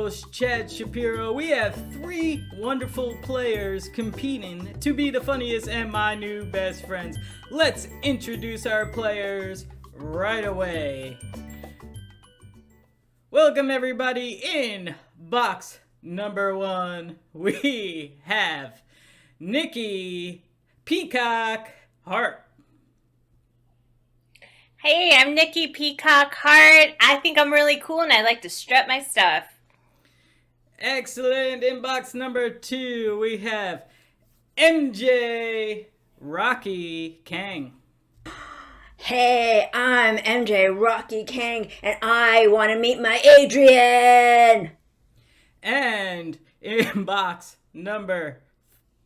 host, Chad Shapiro. We have 3 wonderful players competing to be the funniest and my new best friends. Let's introduce our players right away. Welcome everybody. In box number 1, we have Niki, Peacock, Hart. Hey, I'm Niki Peacock Hart. I think I'm really cool and I like to strut my stuff. Excellent. In box number 2, we have MJ Rocky Kang. Hey, I'm MJ Rocky Kang and I want to meet my Adrian. And in box number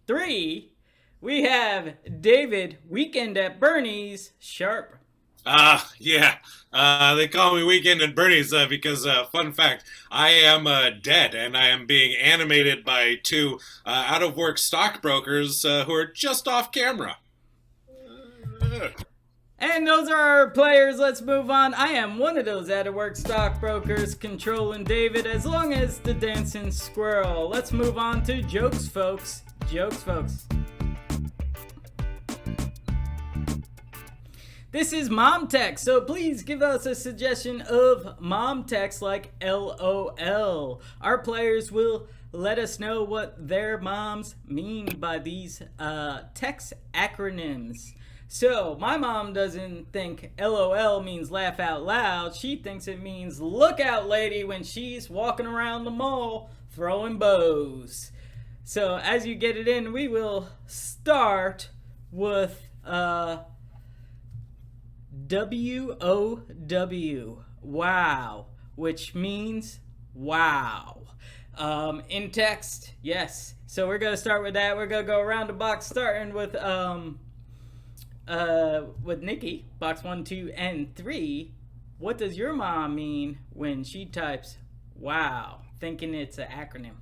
3, we have David Weekend at Bernie's Sharp. Yeah. They call me Weekend at Bernie's because, fun fact, I am dead and I am being animated by 2 out-of-work stockbrokers who are just off camera. And those are our players. Let's move on. I am one of those out-of-work stockbrokers controlling David as long as the dancing squirrel. Let's move on to jokes, folks. Jokes, folks. This is mom text, so please give us a suggestion of mom text like LOL. Our players will let us know what their moms mean by these text acronyms. So my mom doesn't think LOL means laugh out loud. She thinks it means look out lady when she's walking around the mall throwing bows. So as you get it in, we will start with WOW, wow, which means wow. In text, yes. So we're gonna start with that. We're gonna go around the box, starting with Niki, box 1, 2, and 3. What does your mom mean when she types wow, thinking it's an acronym?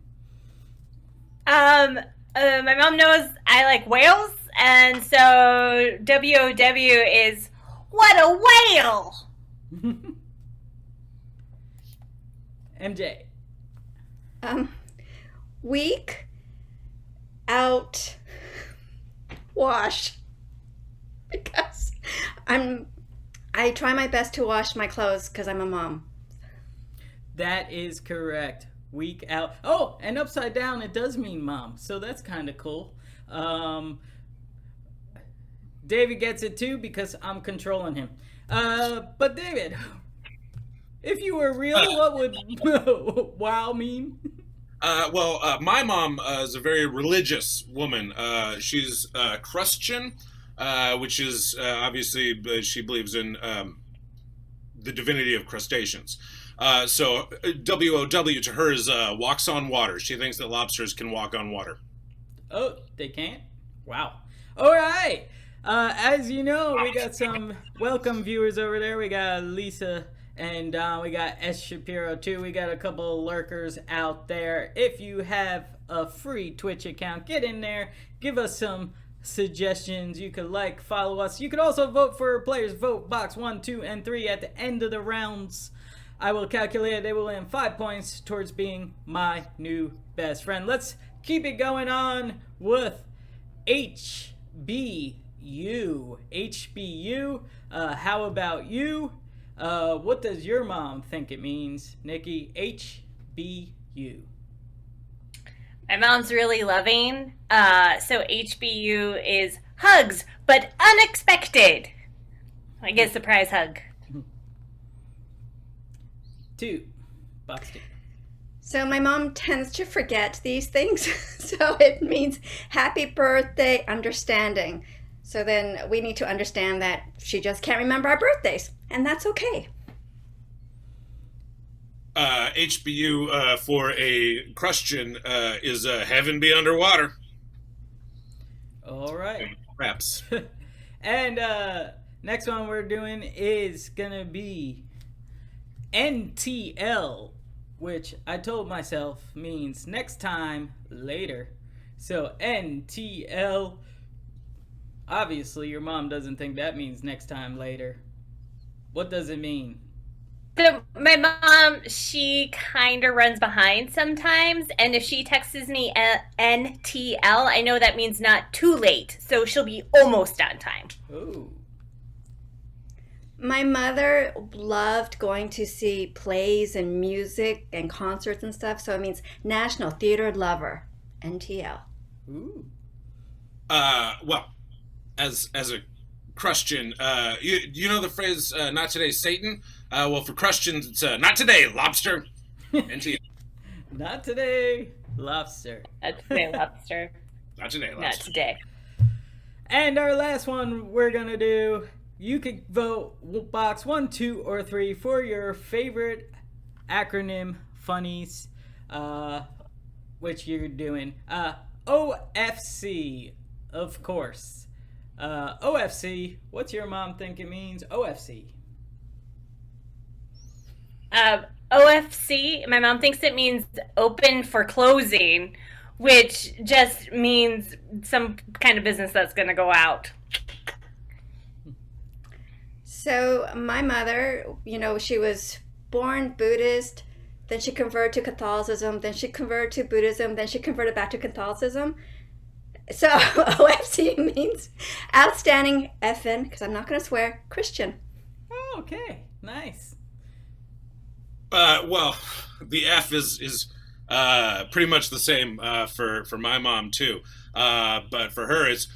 My mom knows I like whales, and so WOW is what a whale! MJ. Week out wash. Because I try my best to wash my clothes because I'm a mom. That is correct. Week out. Oh, and upside down it does mean mom, so that's kind of cool. David gets it too because I'm controlling him. But David, if you were real, what would wow mean? My mom is a very religious woman. She's Christian, which is obviously she believes in the divinity of crustaceans. So WOW to her is walks on water. She thinks that lobsters can walk on water. Oh, they can't? Wow. All right. As you know, we got some welcome viewers over there. We got Lisa and we got S. Shapiro too. We got a couple of lurkers out there. If you have a free Twitch account, get in there. Give us some suggestions. You could like, follow us. You could also vote for players. Vote box 1, 2, and 3 at the end of the rounds. I will calculate it. They will win 5 points towards being my new best friend. Let's keep it going on with HBU. HBU. How about you? What does your mom think it means, Niki? HBU. My mom's really loving, so HBU is hugs, but unexpected. I get a surprise hug. 2. Box 2. So my mom tends to forget these things. So it means happy birthday understanding. So then we need to understand that she just can't remember our birthdays. And that's okay. HBU for a Christian is heaven be underwater. All right. Perhaps. And next one we're doing is going to be NTL, which I told myself means next time later. So NTL, obviously your mom doesn't think that means next time later. What does it mean? So my mom, she kind of runs behind sometimes, and if she texts me NTL, I know that means not too late, so she'll be almost on time. Ooh. My mother loved going to see plays and music and concerts and stuff, so it means National Theater Lover, NTL. Ooh. Well, as a Christian, you know the phrase "not today, Satan." Well, for Christians, it's "not today, lobster." Not today, lobster. Not today, lobster. Not today, lobster. Not today. And our last one we're gonna do. You could vote box 1, 2, or 3 for your favorite acronym funnies, which you're doing. OFC, of course. OFC, what's your mom think it means? OFC. OFC, my mom thinks it means open for closing, which just means some kind of business that's going to go out. So my mother, she was born Buddhist, then she converted to Catholicism, then she converted to Buddhism, then she converted back to Catholicism. So OFC means outstanding FN, because I'm not going to swear, Christian. Oh, okay, nice. Well, the F is pretty much the same for my mom too. But for her, it's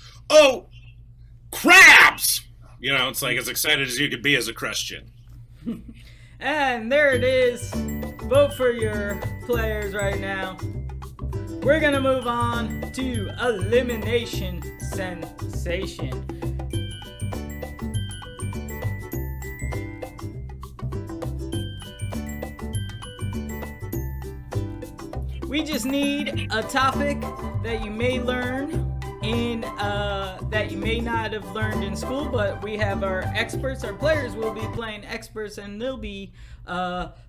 crabs. It's like as excited as you could be as a Christian. And there it is. Vote for your players right now. We're gonna move on to elimination sensation. We just need a topic that you may learn that you may not have learned in school, but we have our experts. Our players will be playing experts, and they'll be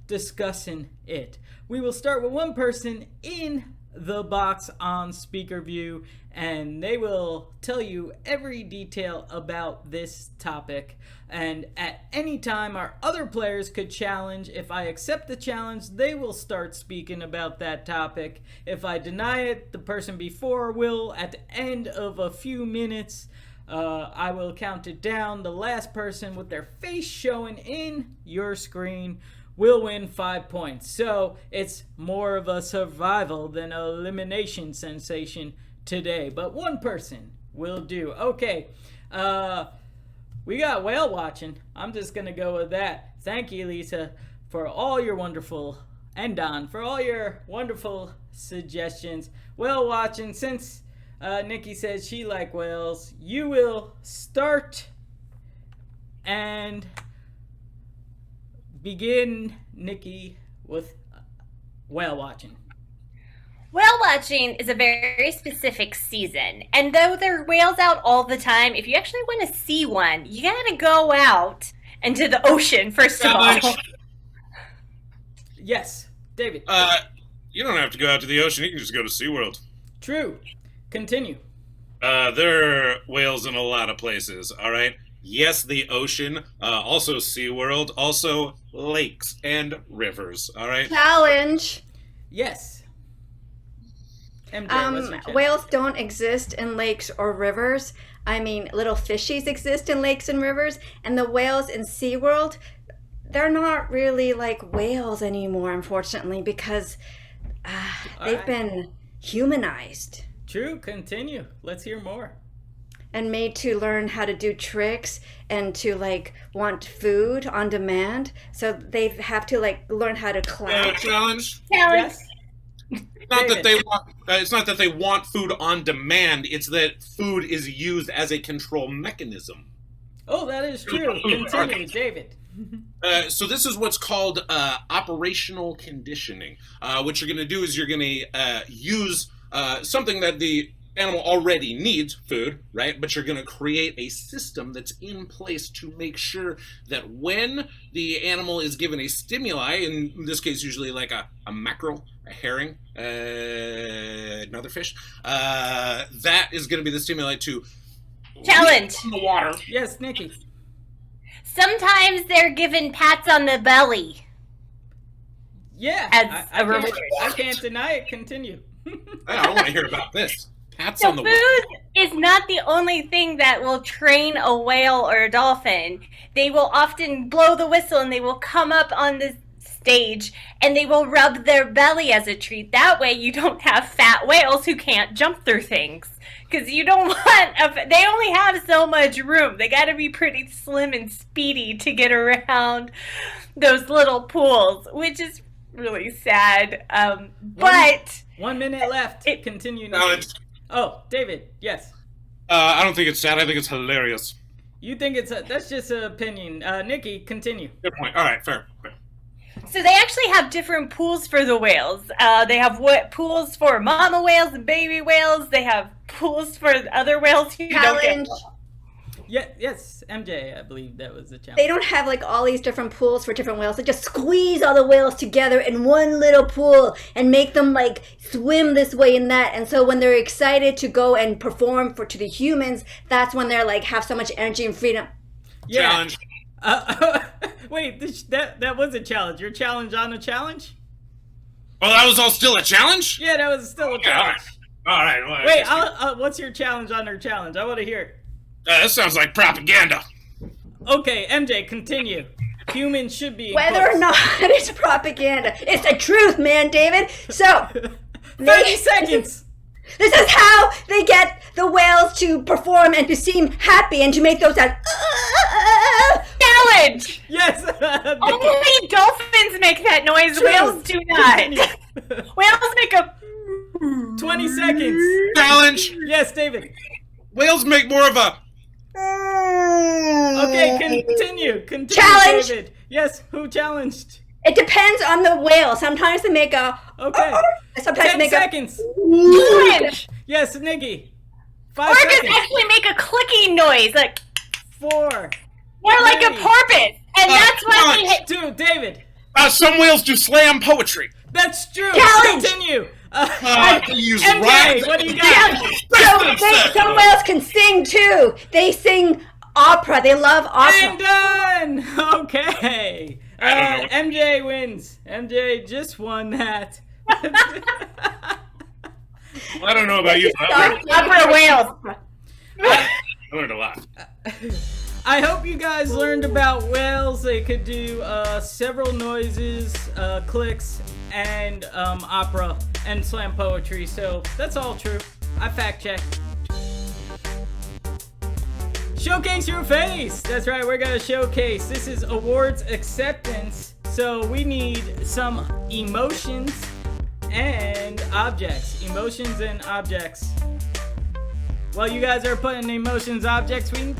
discussing it. We will start with one person in the box on speaker view, and they will tell you every detail about this topic. And at any time, our other players could challenge. If I accept the challenge, they will start speaking about that topic. If I deny it, the person before will. At the end of a few minutes, I will count it down. The last person with their face showing in your screen will win 5 points. So it's more of a survival than an elimination sensation today. But one person will do. Okay. We got whale watching. I'm just going to go with that. Thank you, Lisa, for all your wonderful, and Don, for all your wonderful suggestions. Whale watching, since Niki says she likes whales, you will start and begin, Niki, with whale watching. Whale watching is a very specific season, and though there are whales out all the time, if you actually want to see one, you gotta go out into the ocean, first of all. Yes, David. You don't have to go out to the ocean, you can just go to SeaWorld. True. Continue. There are whales in a lot of places, alright? Yes, the ocean, also SeaWorld, also lakes and rivers, alright? Challenge. Yes. MJ, what's your challenge? Whales don't exist in lakes or rivers. I mean, little fishies exist in lakes and rivers, and the whales in SeaWorld, they're not really like whales anymore, unfortunately, because they've been humanized. True, continue. Let's hear more. And made to learn how to do tricks and to want food on demand. So they have to learn how to clap. Challenge? Yes. Not that they want. It's not that they want food on demand. It's that food is used as a control mechanism. Oh, that is true. Continue, David. So this is what's called operational conditioning. What you're going to do is you're going to use something that the animal already needs, food, right? But you're going to create a system that's in place to make sure that when the animal is given a stimuli, in this case usually like a mackerel, a herring, another fish, that is going to be the stimuli to Challenge. in the water. Yes, Niki. Sometimes they're given pats on the belly. Yeah, As a reward. I can't deny it. Continue. I want to hear about this. Pats So on the food is not the only thing that will train a whale or a dolphin. They will often blow the whistle and they will come up on the stage and they will rub their belly as a treat. That way you don't have fat whales who can't jump through things. Because you don't want... they only have so much room. They got to be pretty slim and speedy to get around those little pools, which is really sad. But... 1 minute left. Continue. Challenge. Oh, David, yes. I don't think it's sad. I think it's hilarious. You think that's just an opinion. Niki, continue. Good point. All right, fair. So they actually have different pools for the whales. They have pools for mama whales and baby whales. They have pools for other whales who don't get... Yes, MJ, I believe that was the challenge. They don't have like all these different pools for different whales. They just squeeze all the whales together in one little pool and make them like swim this way and that. And so when they're excited to go and perform to the humans, that's when they're like have so much energy and freedom. Yeah. Challenge. Wait, that was a challenge. Your challenge on a challenge? Oh, that was all still a challenge? Yeah, that was still a challenge. All right. Well, Wait, what's your challenge on her challenge? I want to hear it. That sounds like propaganda. Okay, MJ, continue. Humans should be... Whether or not it's propaganda. It's the truth, man, David. So... 30 seconds! This is how they get the whales to perform and to seem happy and to make those that... Challenge! Yes! Only dolphins make that noise. Whales do not. Whales make a... 20 seconds! Challenge! Yes, David. Whales make more of a... Okay, continue, Challenge! David. Yes, who challenged? It depends on the whale. Sometimes they make a... Okay. Sometimes 10 they make seconds. Challenge! Yes, Niki. 5 Or just seconds. actually make a clicking noise, like... 4. More like a Three. porpoise. And that's why they hit... 2, David. Some whales do slam poetry. That's true. Challenge! Continue. They use MJ, rhymes. what do you got? Some whales can sing too. They sing opera. They love opera. And done. Okay. I don't MJ wins. MJ just won that. I don't know about you. Opera whales. I learned a lot. I hope you guys learned about whales. They could do several noises, clicks, and opera and slam poetry. So that's all true. I fact checked. Showcase your face. That's right. We're gonna showcase. This is awards acceptance. So we need some emotions and objects. Emotions and objects. While you guys are putting emotions, objects, we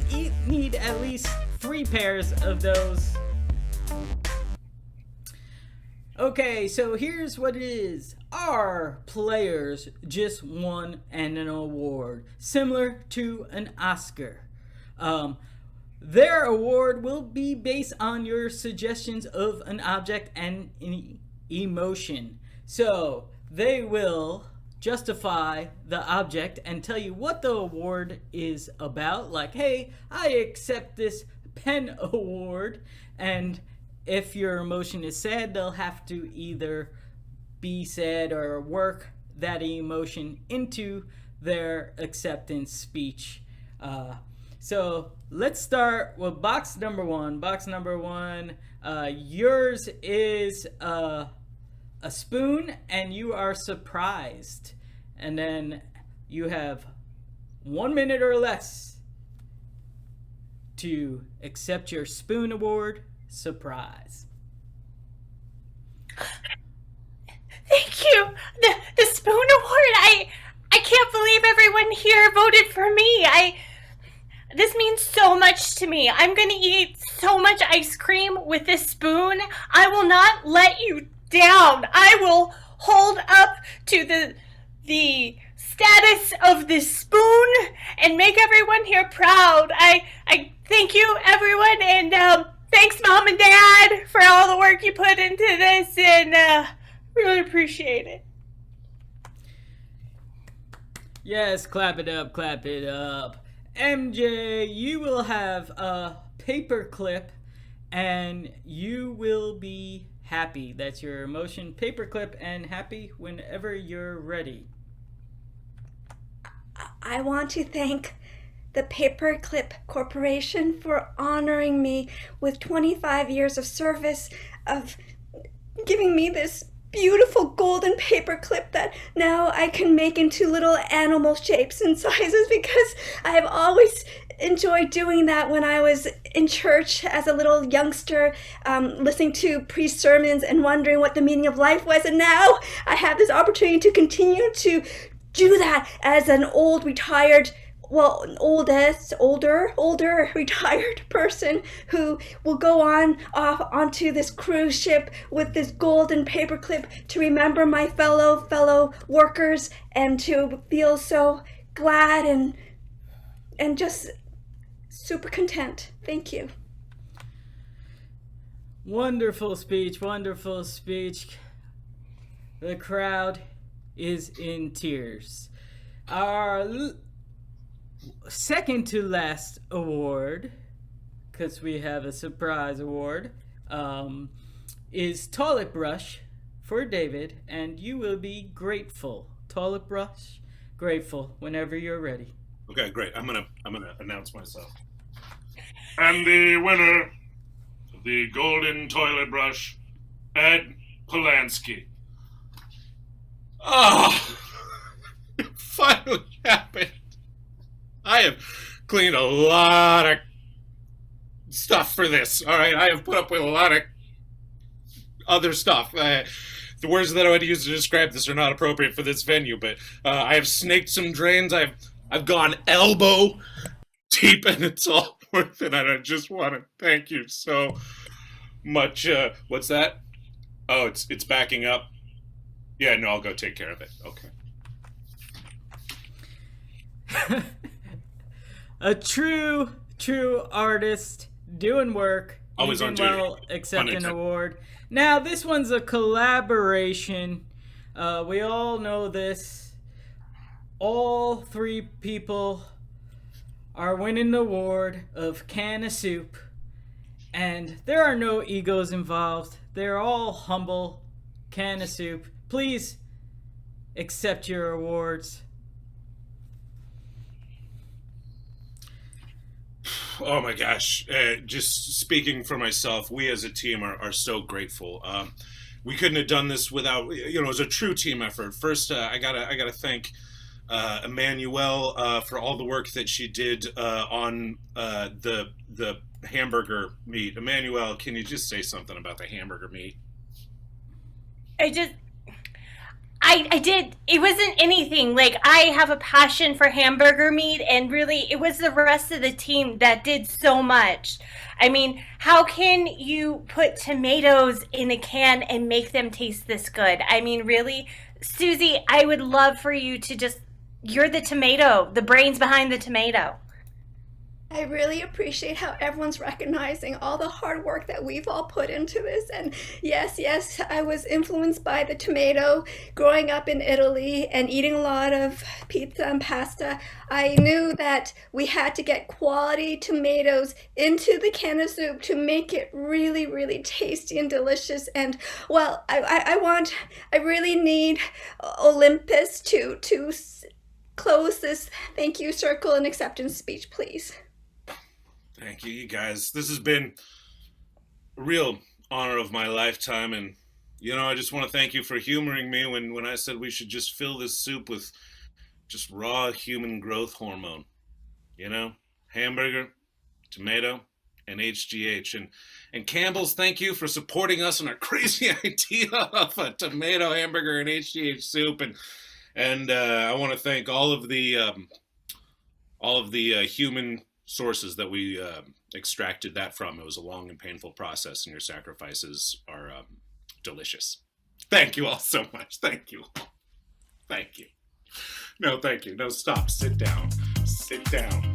need at least 3 pairs of those. Okay, so here's what it is. Our players just won an award, similar to an Oscar. Their award will be based on your suggestions of an object and an emotion. So they will justify the object and tell you what the award is about. Like, hey, I accept this pen award. And if your emotion is sad, they'll have to either be sad or work that emotion into their acceptance speech. So let's start with box number 1. Box number 1, yours is a spoon and you are surprised. And then you have 1 minute or less to accept your spoon award. Surprise. Thank you. The spoon award. I can't believe everyone here voted for me. This means so much to me. I'm gonna eat so much ice cream with this spoon. I will not let you down. I will hold up to the status of this spoon and make everyone here proud. I thank you, everyone, and thanks, Mom and Dad, for all the work you put into this, and really appreciate it. Yes, clap it up, clap it up. MJ, you will have a paper clip and you will be happy. That's your emotion paperclip, and happy whenever you're ready. I want to thank the Paperclip Corporation for honoring me with 25 years of service, of giving me this beautiful golden paperclip that now I can make into little animal shapes and sizes, because I have always enjoyed doing that when I was in church as a little youngster, listening to priest sermons and wondering what the meaning of life was. And now I have this opportunity to continue to do that as an older retired person who will go off onto this cruise ship with this golden paperclip to remember my fellow workers, and to feel so glad and just super content. Thank you. Wonderful speech, wonderful speech. The crowd is in tears. Our second to last award, because we have a surprise award, is Toilet Brush for David, and you will be grateful. Toilet Brush, grateful whenever you're ready. Okay, great. I'm gonna announce myself. And the winner of the Golden Toilet Brush, Ed Polanski. Oh, it finally happened. I have cleaned a lot of stuff for this, all right? I have put up with a lot of other stuff. The words that I would use to describe this are not appropriate for this venue, but I have snaked some drains. I've gone elbow deep, and it's all worth it. And I just want to thank you so much. What's that? Oh, it's backing up. Yeah, no, I'll go take care of it. Okay. A true artist doing work. Always on duty. Well, accept an award. Now, this one's a collaboration. We all know this. All three people are winning the award of Can of Soup. And there are no egos involved. They're all humble. Can of Soup. Please accept your awards. Oh my gosh. Just speaking for myself, we as a team are so grateful. We couldn't have done this without, it was a true team effort. First, I gotta thank Emmanuelle for all the work that she did on the hamburger meat. Emmanuelle, can you just say something about the hamburger meat? I did. It wasn't anything. Like, I have a passion for hamburger meat, and really, it was the rest of the team that did so much. I mean, how can you put tomatoes in a can and make them taste this good? I mean, really? Susie, I would love for you to you're the tomato, the brains behind the tomato. I really appreciate how everyone's recognizing all the hard work that we've all put into this. And yes, I was influenced by the tomato growing up in Italy and eating a lot of pizza and pasta. I knew that we had to get quality tomatoes into the can of soup to make it really, really tasty and delicious. And well, I really need Olympus to close this thank you circle and acceptance speech, please. Thank you, you guys. This has been a real honor of my lifetime, and I just want to thank you for humoring me when I said we should just fill this soup with just raw human growth hormone. Hamburger, tomato, and HGH. And Campbell's, thank you for supporting us in our crazy idea of a tomato hamburger and HGH soup. And I want to thank all of the human sources that we extracted that from. It was a long and painful process, and your sacrifices are delicious. Thank you all so much. Thank you. Thank you. No, thank you. No, stop. Sit down. Sit down.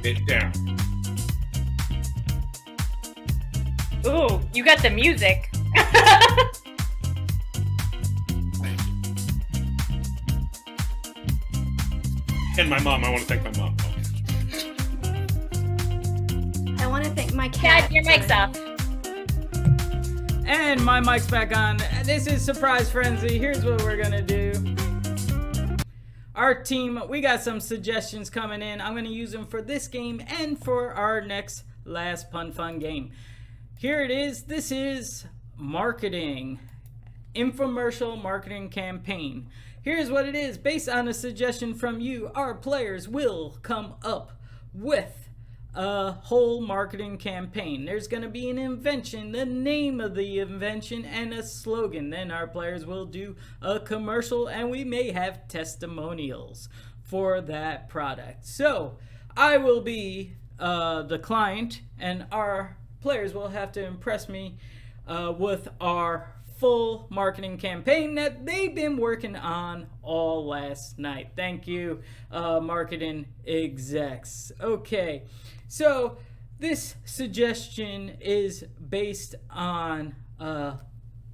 Sit down. Ooh, you got the music. Thank you. And my mom. I want to thank my mom. I want to thank my cat. Dad, your mic's off. And my mic's back on. This is Surprise Friendzy. Here's what we're gonna do. Our team, we got some suggestions coming in. I'm gonna use them for this game and for our next last Pun Fun game. Here it is. This is marketing. Infomercial marketing campaign. Here's what it is. Based on a suggestion from you, our players will come up with a whole marketing campaign. There's going to be an invention, the name of the invention, and a slogan. Then our players will do a commercial, and we may have testimonials for that product. So I will be the client, and our players will have to impress me with our full marketing campaign that they've been working on all last night. Thank you, marketing execs. Okay, so this suggestion is based on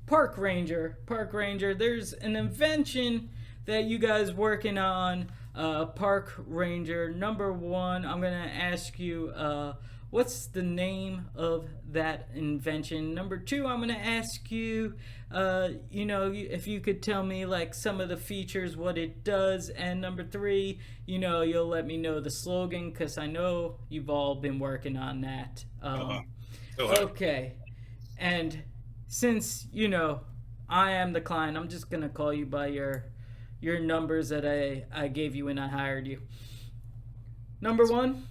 Park Ranger. Park Ranger, there's an invention that you guys working on. Park Ranger, number one, I'm gonna ask you what's the name of that invention? Number two, I'm gonna ask you, if you could tell me like some of the features, what it does. And number three, you'll let me know the slogan, because I know you've all been working on that. Okay. And since, I am the client, I'm just gonna call you by your numbers that I gave you when I hired you. Number one?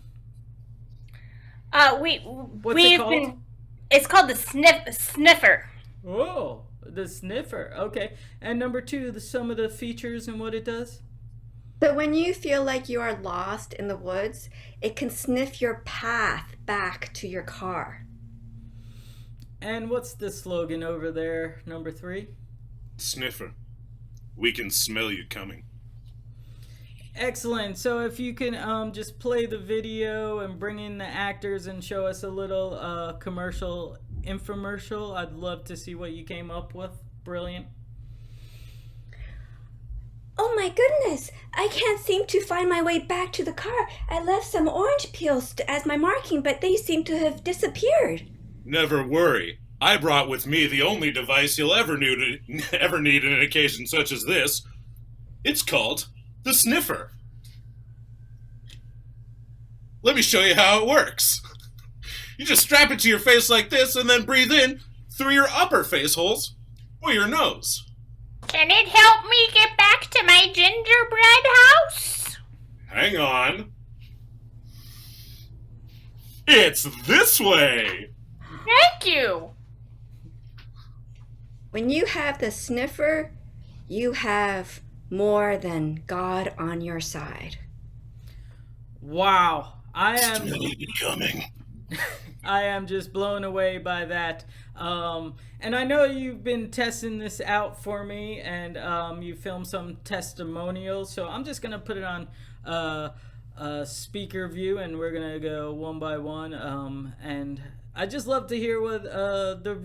What's it called? It's called the sniffer. Oh, the sniffer. Okay. And number two, some of the features and what it does? But when you feel like you are lost in the woods, it can sniff your path back to your car. And what's the slogan over there, number three? Sniffer. We can smell you coming. Excellent. So if you can just play the video and bring in the actors and show us a little infomercial, I'd love to see what you came up with. Brilliant. Oh my goodness, I can't seem to find my way back to the car. I left some orange peels as my marking, but they seem to have disappeared. Never worry. I brought with me the only device you'll ever need in an occasion such as this. It's called the sniffer. Let me show you how it works. You just strap it to your face like this and then breathe in through your upper face holes or your nose. Can it help me get back to my gingerbread house? Hang on. It's this way. Thank you. When you have the sniffer, you have more than God on your side. Wow. I am coming. I am just blown away by that. And I know you've been testing this out for me, and you filmed some testimonials, so I'm just gonna put it on speaker view, and we're gonna go one by one. And I just love to hear what the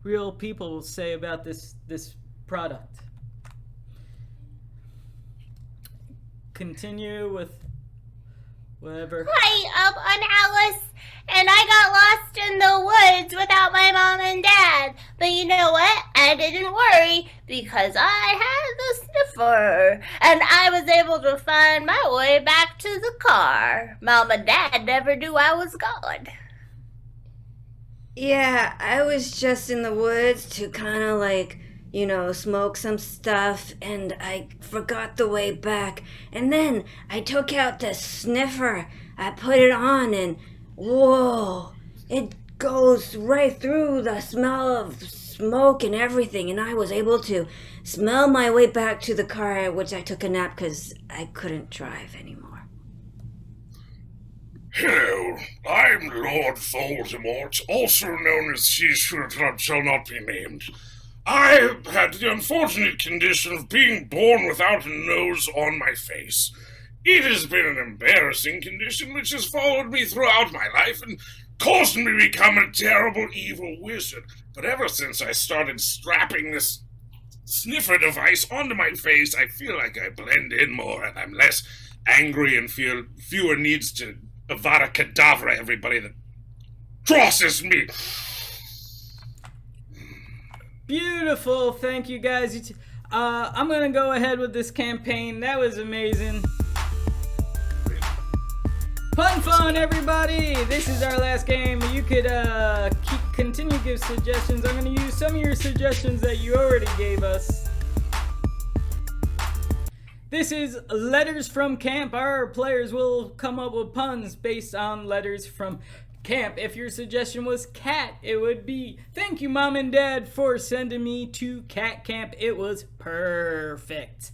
real people say about this product. Continue with whatever. Hi, I'm Alice, and I got lost in the woods without my mom and dad. But you know what? I didn't worry, because I had the sniffer, and I was able to find my way back to the car. Mom and Dad never knew I was gone. Yeah, I was just in the woods to kind of smoke some stuff, and I forgot the way back. And then I took out the sniffer. I put it on, and whoa, it goes right through the smell of smoke and everything. And I was able to smell my way back to the car, which I took a nap because I couldn't drive anymore. Hello, I'm Lord Voldemort, also known as He Shall Not Be Named. I had the unfortunate condition of being born without a nose on my face. It has been an embarrassing condition which has followed me throughout my life and caused me to become a terrible evil wizard. But ever since I started strapping this sniffer device onto my face, I feel like I blend in more and I'm less angry and feel fewer needs to Avada Kedavra everybody that crosses me. Beautiful. Thank you, guys. I'm going to go ahead with this campaign. That was amazing. Pun fun, everybody! This is our last game. You could continue to give suggestions. I'm going to use some of your suggestions that you already gave us. This is Letters from Camp. Our players will come up with puns based on letters from camp. If your suggestion was cat, it would be, thank you, Mom and Dad, for sending me to cat camp. It was perfect.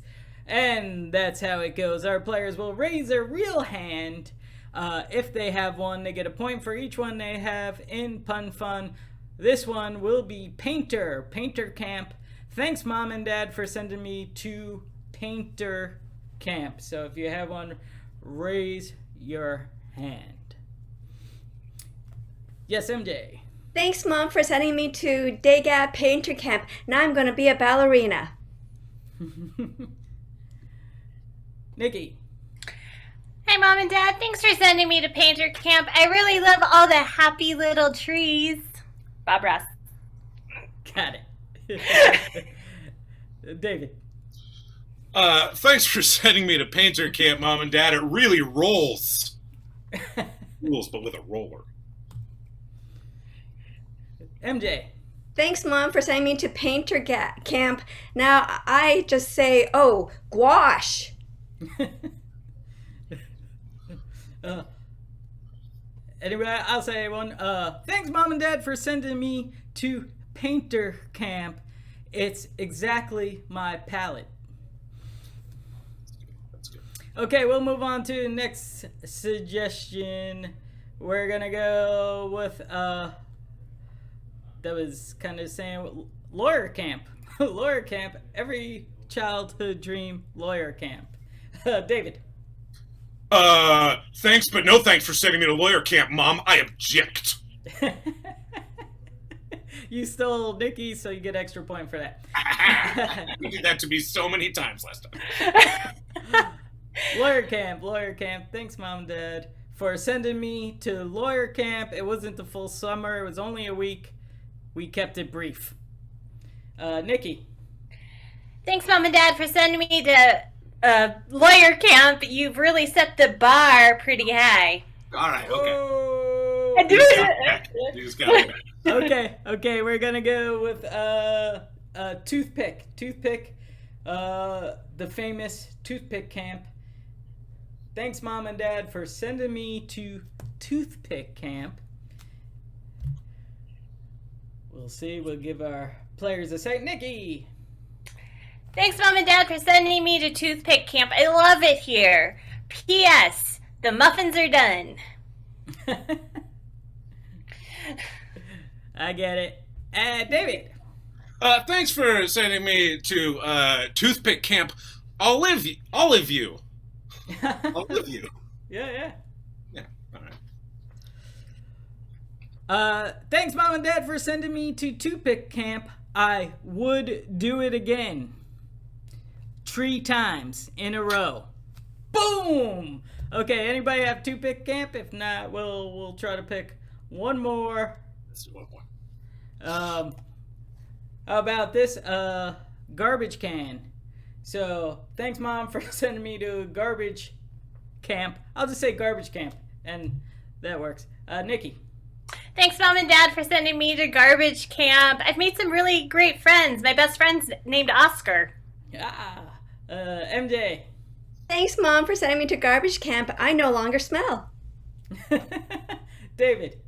And that's how it goes. Our players will raise their real hand. If they have one, they get a point for each one they have in Pun Fun. This one will be Painter Camp. Thanks, Mom and Dad, for sending me to Painter Camp. So if you have one, raise your hand. Yes, MJ. Thanks, Mom, for sending me to Degas Painter Camp. Now I'm going to be a ballerina. Nikki. Hi, Mom and Dad. Thanks for sending me to Painter Camp. I really love all the happy little trees. Bob Ross. Got it. David. Thanks for sending me to Painter Camp, Mom and Dad. It really rolls. Rolls, but with a roller. MJ. Thanks, Mom, for sending me to Painter Camp. Now I just say, oh, gouache. Anyway, I'll say one. Thanks, Mom and Dad, for sending me to Painter Camp. It's exactly my palette. That's good. Okay, we'll move on to the next suggestion. We're gonna go with that was kind of saying lawyer camp. Lawyer camp. Every childhood dream lawyer camp. David. Thanks, but no thanks for sending me to lawyer camp, Mom. I object. You stole Nikki, so you get extra point for that. You did that to me so many times last time. Lawyer camp. Thanks, Mom and Dad, for sending me to lawyer camp. It wasn't the full summer. It was only a week. We kept it brief. Nikki. Thanks, Mom and Dad, for sending me to lawyer camp. You've really set the bar pretty high. All right, okay. Oh. I do it. You just got me back. Okay, we're gonna go with toothpick, the famous toothpick camp. Thanks, Mom and Dad, for sending me to toothpick camp. We'll see. We'll give our players a say. Nikki. Thanks, Mom and Dad, for sending me to toothpick camp. I love it here. P.S. The muffins are done. I get it. David. Thanks for sending me to toothpick camp. I'll live you. I'll live you. Yeah. Yeah. All right. Thanks, Mom and Dad, for sending me to toothpick camp. I would do it again. 3 times in a row. Boom! Okay, anybody have toothpick camp? If not, we'll try to pick one more. Let's do one more. How about this? Garbage can. So, thanks, Mom, for sending me to garbage camp. I'll just say garbage camp, and that works. Nikki. Thanks, Mom and Dad, for sending me to garbage camp. I've made some really great friends. My best friend's named Oscar. MJ. Thanks, Mom, for sending me to garbage camp. I no longer smell. David.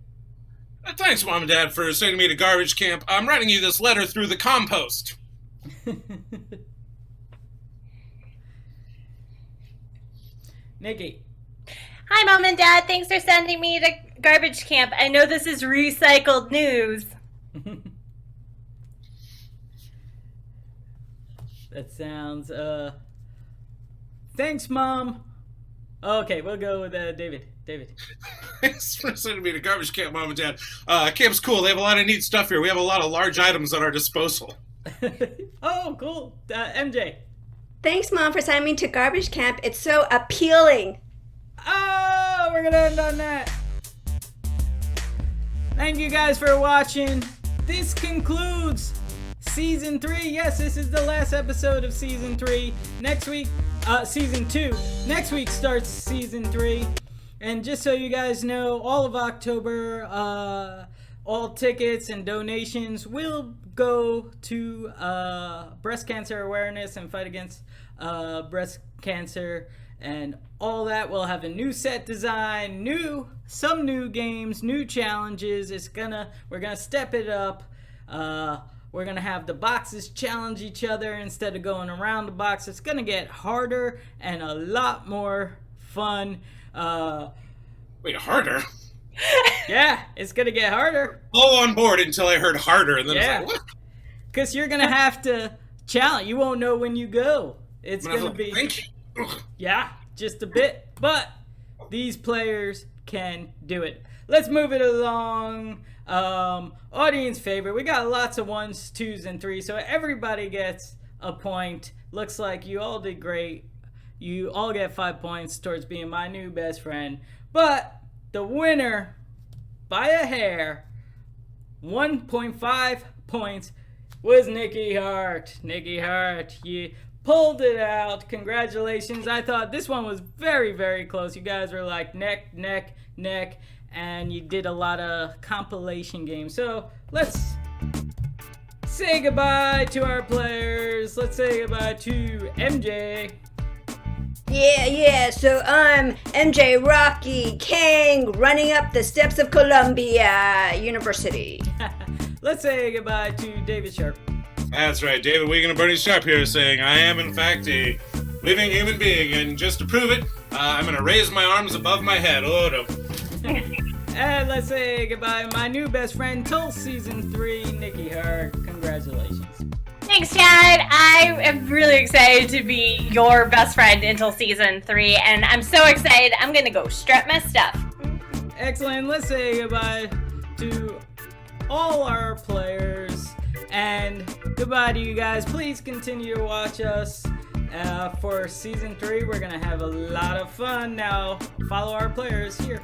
Thanks, Mom and Dad, for sending me to garbage camp. I'm writing you this letter through the compost. Nikki. Hi, Mom and Dad. Thanks for sending me to garbage camp. I know this is recycled news. That sounds, thanks, Mom. Okay, we'll go with David. Thanks for sending me to garbage camp, Mom and Dad. Camp's cool. They have a lot of neat stuff here. We have a lot of large items at our disposal. Oh, cool. MJ. Thanks, Mom, for sending me to garbage camp. It's so appealing. Oh, we're gonna end on that. Thank you guys for watching. This concludes season 3. Yes, this is the last episode of season 3. Next week, season 2. Next week starts season 3. And just so you guys know, all of October, all tickets and donations will go to breast cancer awareness and fight against breast cancer. And all that. We'll have a new set design, some new games, new challenges. We're gonna step it up. We're gonna have the boxes challenge each other instead of going around the box. It's gonna get harder and a lot more fun. Wait, harder? Yeah, it's gonna get harder. All on board until I heard harder, and then Yeah. I was like, what? Because you're gonna have to challenge. You won't know when you go. It's And I was gonna like, be. thank you. Ugh. Yeah, just a bit. But these players can do it. Let's move it along. Audience favorite. We got lots of 1s, 2s, and 3s. So everybody gets a point. Looks like you all did great. You all get 5 points towards being my new best friend. But the winner, by a hair, 1.5 points, was Niki Hart. Niki Hart, you pulled it out. Congratulations. I thought this one was very, very close. You guys were like neck, neck, neck, and you did a lot of compilation games. So let's say goodbye to our players. Let's say goodbye to MJ. Yeah, so I'm MJ Rocky Kang running up the steps of Columbia University. Let's say goodbye to David Sharp. That's right, David Wiegand and Bernie Sharp here saying I am in fact a living human being, and just to prove it, I'm gonna raise my arms above my head. Oh no. And let's say goodbye to my new best friend till season 3, Niki Hart. Congratulations. Thanks, Chad. I am really excited to be your best friend until season 3, and I'm so excited. I'm gonna go strap my stuff. Excellent. Let's say goodbye to all our players. And goodbye to you guys. Please continue to watch us for season 3. We're going to have a lot of fun. Now, follow our players here.